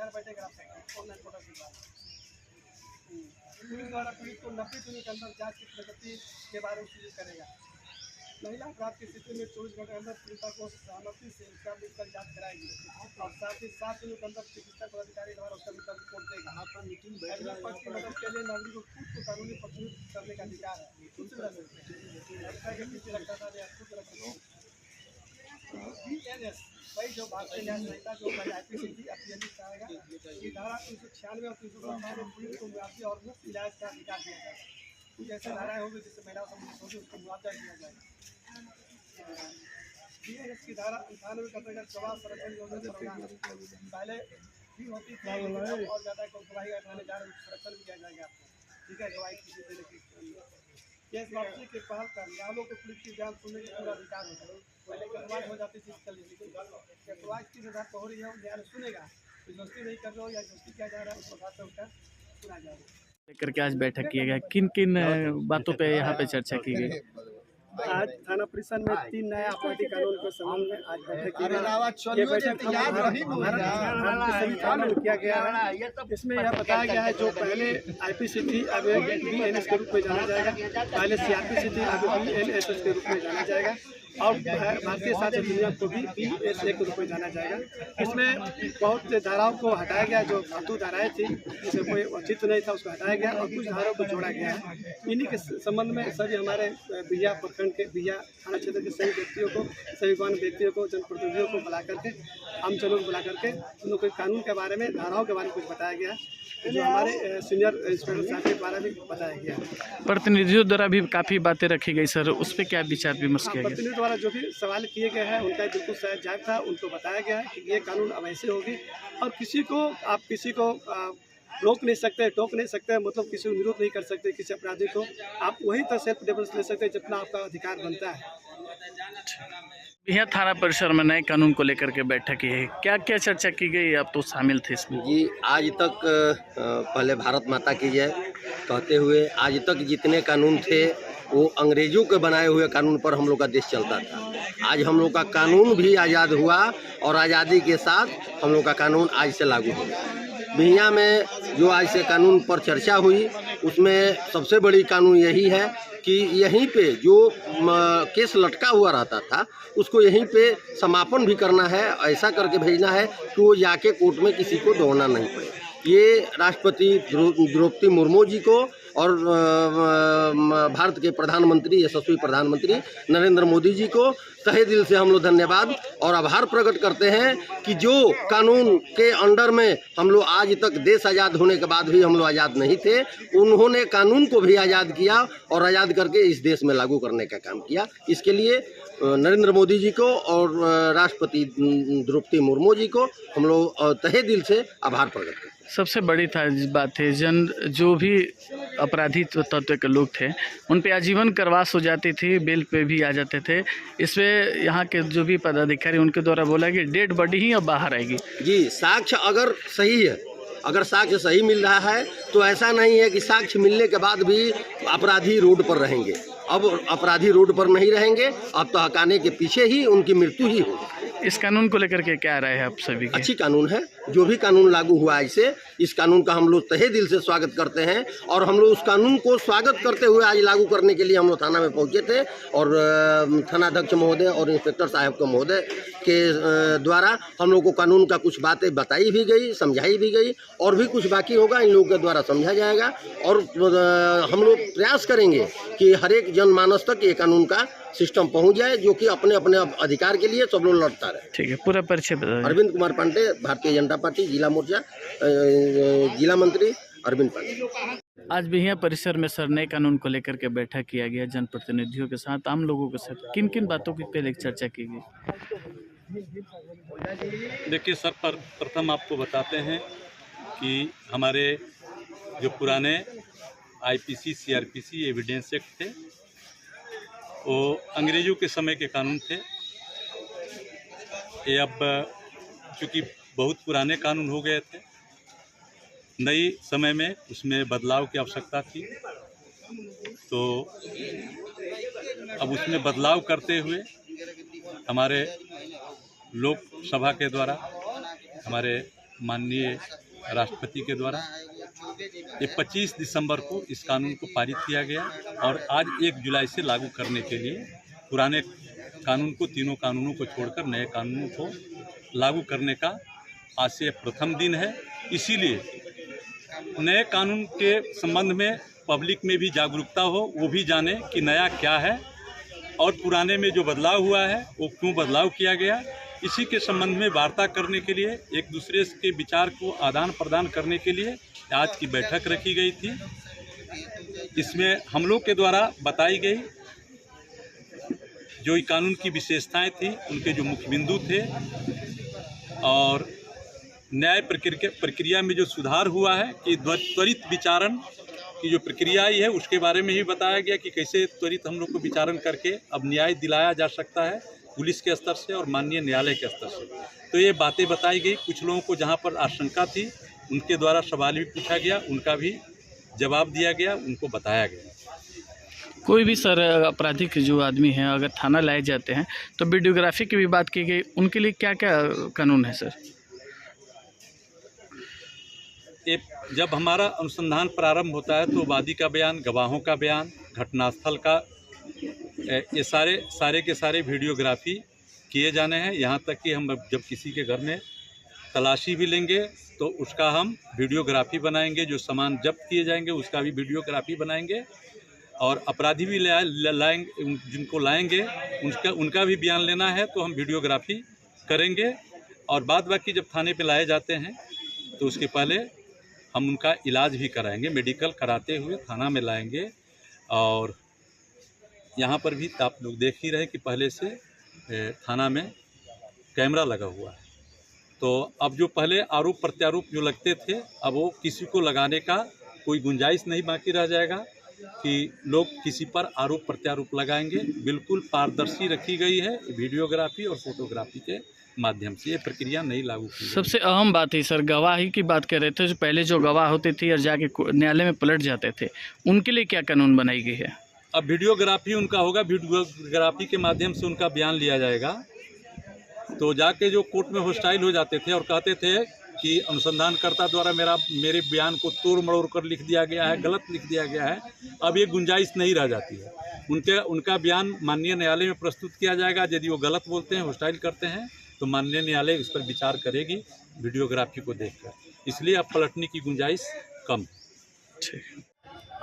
घर बैठे करा सकते हैं ऑनलाइन पोर्टल के द्वारा। पुलिस द्वारा पीड़ित को 90 दिनों के अंदर जांच की प्रगति के बारे में सूचित करेगा। महिला अपराध की स्थिति में 24 घंटे के अंदर पीड़िता को सहमति से उसका मेडिकल जांच कराएगी और साथ ही 7 दिनों के अंदर चिकित्सा पदाधिकारी द्वारा उसका मेडिकल रिपोर्ट देगा। एडमिट पक्ष की मदद के लिए नागरिक को खुद को कानूनी प्रतिनिधित्व करने का अधिकार है। खुद से रख सकते हैं, के पीछे रखता था या खुद रख सकते हैं। भाई जो भारतीय न्याय संहिता जो IPC की अपील चाहेगा ये धारा 396 और 397 में पुलिस को मुआवजे और मुफ्त इलाज का अधिकार दिया जाएगा। कुछ ऐसे धाराएं होंगी जिससे महिला सम्मिलित होगी उसको मुआवजा दिया जाएगा। BNS की धारा 98 का अंतर्गत जवाब संरक्षण योजना से पहले भी होती थी और ज़्यादा गवाही उठाने जा रहे संरक्षण भी दिया जाएगा आपको। ठीक है, गवाही किसी देने की केस वापसी के पहल कर न्यायालयों को पुलिस की जांच सुनने का पूरा अधिकार होता है। पहले केसवाज हो जाती थी इसके लिए, लेकिन केसवाज की आधार पर हो रही है न्यायालय सुनेगा। जबरदस्ती नहीं कर रहे हो या जबरदस्ती किया जा रहा है उस प्रकार से उसका सुना जाएगा। लेकर के आज बैठक किया गया, किन किन बातों पे यहाँ पे चर्चा की गई? आज थाना परिसर में 3 नया आपराधिक कानून के संबंध में आज बैठक की गई। ये बैठक किया गया है। इसमें यह बताया गया है जो पहले IPC थी अब BNS के रूप में जाना जाएगा, पहले CRPC थी अब BNSS के रूप में जाना जाएगा और भारतीय साक्ष्य अधिनियम को भी BSA के रूप में जाना जाएगा। इसमें बहुत से धाराओं को हटाया गया, जो फालतू धाराएं थी जिससे कोई उचित नहीं था उसको हटाया गया और कुछ धाराओं को जोड़ा गया है। इन्हीं के संबंध में सभी हमारे बिया प्रखंड के बिया थाना क्षेत्र के सभी व्यक्तियों को, सभी गौण व्यक्तियों को, जनप्रतिनिधियों को बुला करके, आमजनों को बुला करके उनको कोई कानून के बारे में, धाराओं के बारे में कुछ बताया गया, जो हमारे सीनियर इंस्पेक्टर साहब के द्वारा भी बताया गया। प्रतिनिधियों द्वारा भी काफ़ी बातें रखी गई सर, उस पर क्या विचार विमर्श किया गया? प्रतिनिधियों द्वारा जो भी सवाल किए गए हैं उनका बिल्कुल सही जायज़ था। उनको बताया गया है कि ये कानून अब ऐसे होगी और किसी को रोक नहीं सकते, टोक नहीं सकते, मतलब किसी को विरोध नहीं कर सकते। किसी अपराधी को आप वही तक सेल्फ डिफेंस ले सकते हैं जितना आपका अधिकार बनता है। यहाँ थाना परिसर में नए कानून को लेकर के बैठक की है, क्या क्या चर्चा की गई? आप तो शामिल थे इसमें। जी, आज तक पहले भारत माता की जय कहते हुए आज तक जितने कानून थे वो अंग्रेजों के बनाए हुए कानून पर हम लोग का देश चलता था। आज हम लोग का कानून भी आज़ाद हुआ और आज़ादी के साथ हम लोग का कानून आज से लागू हो गया। बिहियां में जो आज से कानून पर चर्चा हुई उसमें सबसे बड़ी कानून यही है कि यहीं पे जो केस लटका हुआ रहता था उसको यहीं पे समापन भी करना है, ऐसा करके भेजना है कि वो जाके कोर्ट में किसी को दौड़ना नहीं पड़े। ये राष्ट्रपति द्रौपदी मुर्मू जी को और भारत के प्रधानमंत्री, यशस्वी प्रधानमंत्री नरेंद्र मोदी जी को तहे दिल से हम लोग धन्यवाद और आभार प्रकट करते हैं कि जो कानून के अंडर में हम लोग आज तक देश आज़ाद होने के बाद भी हम लोग आज़ाद नहीं थे, उन्होंने कानून को भी आज़ाद किया और आज़ाद करके इस देश में लागू करने का काम किया। इसके लिए नरेंद्र मोदी जी को और राष्ट्रपति द्रौपदी मुर्मू जी को हम लोग तहे दिल से आभार प्रकट करते हैं। सबसे बड़ी बात है जो भी अपराधी तत्व के लोग थे उन पे आजीवन कारावास हो जाती थी, बेल पे भी आ जाते थे। इसमें यहाँ के जो भी पदाधिकारी उनके द्वारा बोला कि डेड बॉडी ही अब बाहर आएगी। जी, साक्ष्य अगर सही है, अगर साक्ष्य सही मिल रहा है तो ऐसा नहीं है कि साक्ष्य मिलने के बाद भी अपराधी रोड पर रहेंगे। अब अपराधी रोड पर नहीं रहेंगे, अब तो हकाने के पीछे ही उनकी मृत्यु ही होगी। इस कानून को लेकर के क्या राय है आप सभी की? अच्छी कानून है, जो भी कानून लागू हुआ ऐसे इस कानून का हम लोग तहे दिल से स्वागत करते हैं और हम लोग उस कानून को स्वागत करते हुए आज लागू करने के लिए हम लोग थाना में पहुंचे थे और थानाध्यक्ष महोदय और इंस्पेक्टर साहब के महोदय के द्वारा हम लोग को कानून का कुछ बातें बताई भी गई, समझाई भी गई और भी कुछ बाकी होगा इन लोगों के द्वारा समझा जाएगा और हम लोग प्रयास करेंगे कि हर एक जनमानस तक ये कानून का सिस्टम पहुंच जाए जो कि अपने अपने अधिकार के लिए सब लोग लड़ता रहे। ठीक है, पूरा परिचय बताइए। अरविंद कुमार पांडे, भारतीय जनता पार्टी जिला मोर्चा, जिला मंत्री अरविंद पांडे। आज भी यहाँ परिसर में सर नए कानून को लेकर के बैठक किया गया, जनप्रतिनिधियों के साथ, आम लोगों के साथ किन किन बातों की पहले चर्चा की गई? देखिए सर, प्रथम आपको बताते हैं कि हमारे जो पुराने IPC CRPC एविडेंस एक्ट थे वो अंग्रेज़ों के समय के कानून थे। ये अब चूँकि बहुत पुराने कानून हो गए थे, नई समय में उसमें बदलाव की आवश्यकता थी, तो अब उसमें बदलाव करते हुए हमारे लोकसभा के द्वारा, हमारे माननीय राष्ट्रपति के द्वारा ये 25 दिसंबर को इस कानून को पारित किया गया और आज 1 जुलाई से लागू करने के लिए पुराने कानून को, तीनों कानूनों को छोड़कर नए कानूनों को लागू करने का आज से प्रथम दिन है। इसीलिए नए कानून के संबंध में पब्लिक में भी जागरूकता हो, वो भी जाने कि नया क्या है और पुराने में जो बदलाव हुआ है वो क्यों बदलाव किया गया। इसी के संबंध में वार्ता करने के लिए, एक दूसरे के विचार को आदान प्रदान करने के लिए आज की बैठक रखी गई थी। इसमें हम लोग के द्वारा बताई गई जो कानून की विशेषताएं थी, उनके जो मुख्य बिंदु थे और न्याय प्रक्रिया में जो सुधार हुआ है कि त्वरित विचारण की जो प्रक्रिया आई है उसके बारे में ही बताया गया कि कैसे त्वरित हम लोग को विचारण करके अब न्याय दिलाया जा सकता है पुलिस के स्तर से और माननीय न्यायालय के स्तर से। तो ये बातें बताई गई। कुछ लोगों को जहाँ पर आशंका थी उनके द्वारा सवाल भी पूछा गया, उनका भी जवाब दिया गया, उनको बताया गया। कोई भी सर आपराधिक जो आदमी हैं अगर थाना लाए जाते हैं तो वीडियोग्राफी की भी बात की गई, उनके लिए क्या क्या कानून है सर? जब हमारा अनुसंधान प्रारंभ होता है तो वादी का बयान, गवाहों का बयान, घटनास्थल का, ये सारे के सारे वीडियोग्राफी किए जाने हैं। यहाँ तक कि हम जब किसी के घर में तलाशी भी लेंगे तो उसका हम वीडियोग्राफी बनाएंगे, जो सामान जब्त किए जाएंगे उसका भी वीडियोग्राफी बनाएंगे और अपराधी भी लाएंगे, जिनको लाएंगे उनका भी बयान लेना है तो हम वीडियोग्राफी करेंगे। और बाद बाकी जब थाने पे लाए जाते हैं तो उसके पहले हम उनका इलाज भी कराएंगे, मेडिकल कराते हुए थाना में लाएंगे। और यहाँ पर भी आप लोग देख ही रहे कि पहले से थाना में कैमरा लगा हुआ है। तो अब जो पहले आरोप प्रत्यारोप जो लगते थे अब वो किसी को लगाने का कोई गुंजाइश नहीं बाकी रह जाएगा कि लोग किसी पर आरोप प्रत्यारोप लगाएंगे। बिल्कुल पारदर्शी रखी गई है वीडियोग्राफी और फोटोग्राफी के माध्यम से, ये प्रक्रिया नहीं लागू की। सबसे अहम बात है सर, गवाही की बात कर रहे थे, जो पहले जो गवाह होते थे और जाके न्यायालय में पलट जाते थे, उनके लिए क्या कानून बनाई गई है? अब वीडियोग्राफी उनका होगा, वीडियोग्राफी के माध्यम से उनका बयान लिया जाएगा। तो जाके जो कोर्ट में हॉस्टाइल हो जाते थे और कहते थे कि अनुसंधानकर्ता द्वारा मेरे बयान को तोड़ मरोड़ कर लिख दिया गया है, गलत लिख दिया गया है, अब ये गुंजाइश नहीं रह जाती है। उनका बयान माननीय न्यायालय में प्रस्तुत किया जाएगा। यदि वो गलत बोलते हैं, हॉस्टाइल करते हैं तो माननीय न्यायालय इस पर विचार करेगी वीडियोग्राफी को देखकर। इसलिए अब पलटने की गुंजाइश कम। ठीक।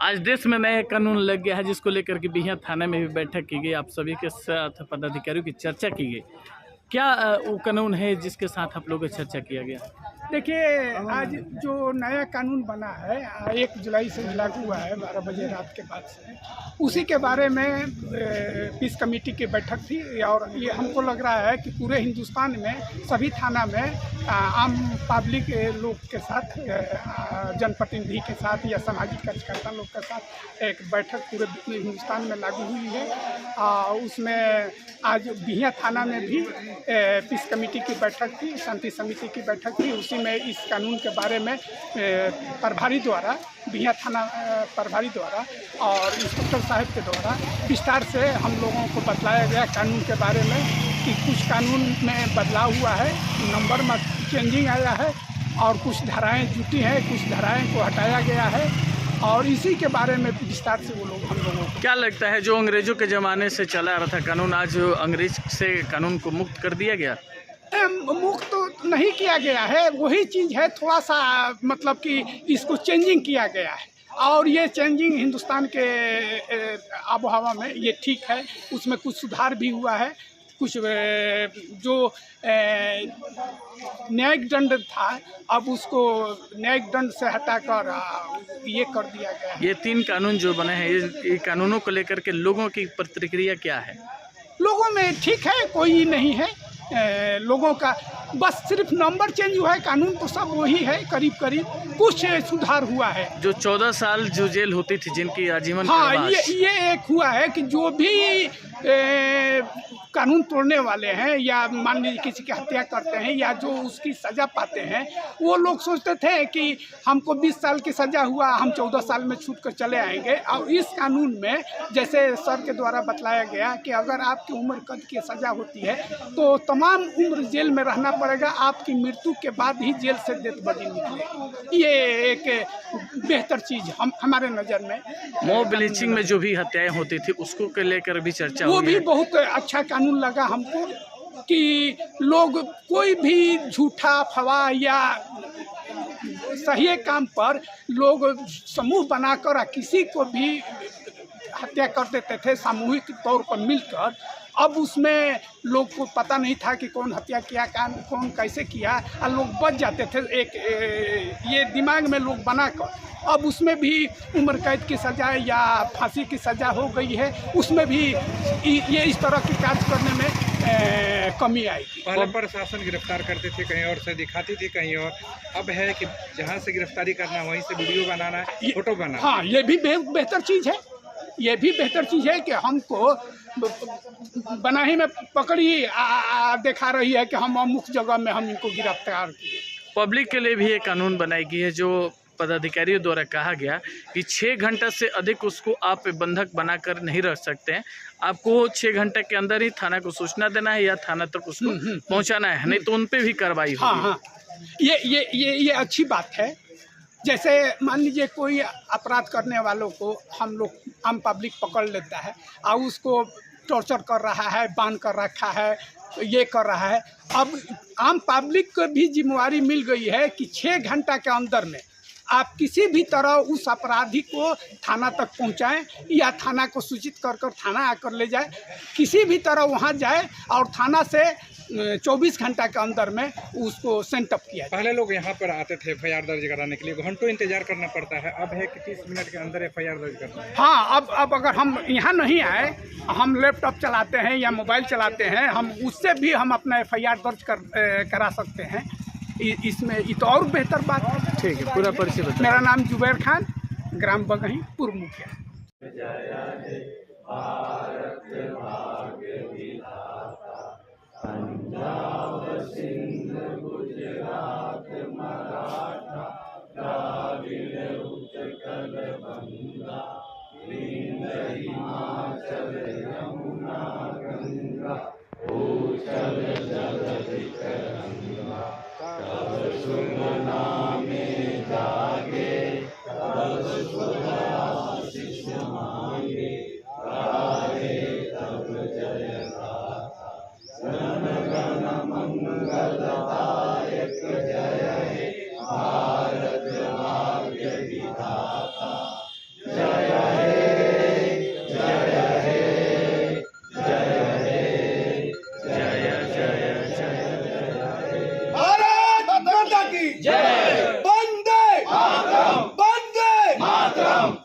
आज देश में नया कानून लग गया है जिसको लेकर के बिहियां थाने में भी बैठक की गई, आप सभी के साथ पदाधिकारियों की चर्चा की गई। क्या वो कानून है जिसके साथ आप लोगों को चर्चा किया गया? देखिए, आज जो नया कानून बना है 1 जुलाई से लागू हुआ है 12 बजे रात के बाद से, उसी के बारे में पीस कमेटी की बैठक थी। और ये हमको लग रहा है कि पूरे हिंदुस्तान में सभी थाना में आम पब्लिक लोग के साथ, जनप्रतिनिधि के साथ या सामाजिक कार्यकर्ता लोग के साथ एक बैठक पूरे हिंदुस्तान में लागू हुई है। उसमें आज बिहियां थाना में भी पीस कमेटी की बैठक थी, शांति समिति की बैठक थी। उसी में इस कानून के बारे में प्रभारी द्वारा, बिहियां थाना प्रभारी द्वारा और इंस्पेक्टर साहब के द्वारा विस्तार से हम लोगों को बतलाया गया कानून के बारे में कि कुछ कानून में बदलाव हुआ है, नंबर में चेंजिंग आया है और कुछ धाराएं जुटी हैं, कुछ धाराएं को हटाया गया है। और इसी के बारे में विस्तार से वो लोग हम लोगों को। क्या लगता है जो अंग्रेजों के ज़माने से चला आ रहा था कानून, आज अंग्रेज से कानून को मुक्त कर दिया गया? मुक्त तो नहीं किया गया है, वही चीज़ है, थोड़ा सा मतलब कि इसको चेंजिंग किया गया है। और ये चेंजिंग हिंदुस्तान के आबो हवा में ये ठीक है, उसमें कुछ सुधार भी हुआ है। कुछ जो न्यायिक दंड था अब उसको न्यायिक दंड से हटाकर ये कर दिया गया है। ये 3 कानून जो बने हैं, ये कानूनों को लेकर के लोगों की प्रतिक्रिया क्या है? लोगों में ठीक है, कोई नहीं है। लोगों का बस सिर्फ नंबर चेंज हुआ है, कानून तो सब वही है, करीब करीब कुछ सुधार हुआ है। जो 14 साल जो जेल होती थी जिनकी आजीवन हाँ, ये एक हुआ है कि जो भी कानून तोड़ने वाले हैं या मान लीजिए किसी की हत्या करते हैं या जो उसकी सज़ा पाते हैं, वो लोग सोचते थे कि हमको 20 साल की सज़ा हुआ, हम 14 साल में छूट कर चले आएंगे। और इस कानून में जैसे सर के द्वारा बतलाया गया कि अगर आपकी उम्र कैद की सज़ा होती है तो तमाम उम्र जेल में रहना पड़ेगा, आपकी मृत्यु के बाद ही जेल से डेथ बॉडी निकलेगी। ये एक बेहतर चीज़ हमारे नज़र में। मॉब ब्लीचिंग में जो भी हत्याएं होती थी उसको के लेकर भी चर्चा वो हुई भी है। बहुत अच्छा कानून लगा हमको कि लोग कोई भी झूठा अफवाह या सही काम पर लोग समूह बनाकर किसी को भी हत्या कर देते थे सामूहिक तौर पर मिलकर। अब उसमें लोग को पता नहीं था कि कौन हत्या किया, कौन कैसे किया, और लोग बच जाते थे ये दिमाग में लोग बनाकर। अब उसमें भी उम्र कैद की सज़ा या फांसी की सज़ा हो गई है, उसमें भी ये इस तरह की कार्य करने में कमी आएगी। पहले प्रशासन गिरफ्तार करते थे, कहीं और से दिखाती थी कहीं और, अब है कि जहाँ से गिरफ्तारी करना वहीं से वीडियो बनाना, फोटो बनाना। हाँ, ये भी बेहतर चीज़ है। ये भी बेहतर चीज़ है कि हमको बनाही में पकड़ी दिखा रही है कि हम अमुक जगह में हम इनको गिरफ्तार किए। पब्लिक के लिए भी ये कानून बनाई गई है जो पदाधिकारियों द्वारा कहा गया कि 6 घंटा से अधिक उसको आप बंधक बनाकर नहीं रख सकते हैं। आपको 6 घंटे के अंदर ही थाना को सूचना देना है या थाना तक उसको पहुंचाना है, नहीं तो उन पे भी कार्रवाई होगी। हाँ, ये अच्छी बात है। जैसे मान लीजिए कोई अपराध करने वालों को हम लोग आम पब्लिक पकड़ लेता है और उसको टॉर्चर कर रहा है, बांध कर रखा है, ये कर रहा है। अब आम पब्लिक को भी जिम्मेवारी मिल गई है कि 6 घंटा के अंदर में आप किसी भी तरह उस अपराधी को थाना तक पहुंचाएं या थाना को सूचित कर थाना आकर ले जाए, किसी भी तरह वहां जाए और थाना से 24 घंटा के अंदर में उसको सेंटअप किया जाए। पहले लोग यहाँ पर आते थे FIR दर्ज कराने के लिए, घंटों इंतजार करना पड़ता है, अब है कि 30 मिनट के अंदर FIR दर्ज करना है। हाँ, अब अगर हम यहाँ नहीं आए, हम लैपटॉप चलाते हैं या मोबाइल चलाते हैं, हम उससे भी हम अपना FIR दर्ज करा सकते हैं। इसमें ये तो और बेहतर बात है। ठीक है, पूरा परिचय बताइए। मेरा नाम जुबैर खान, ग्राम बगही, पूर्व मुखिया। भारत माता की जय। वंदे मातरम, वंदे मातरम।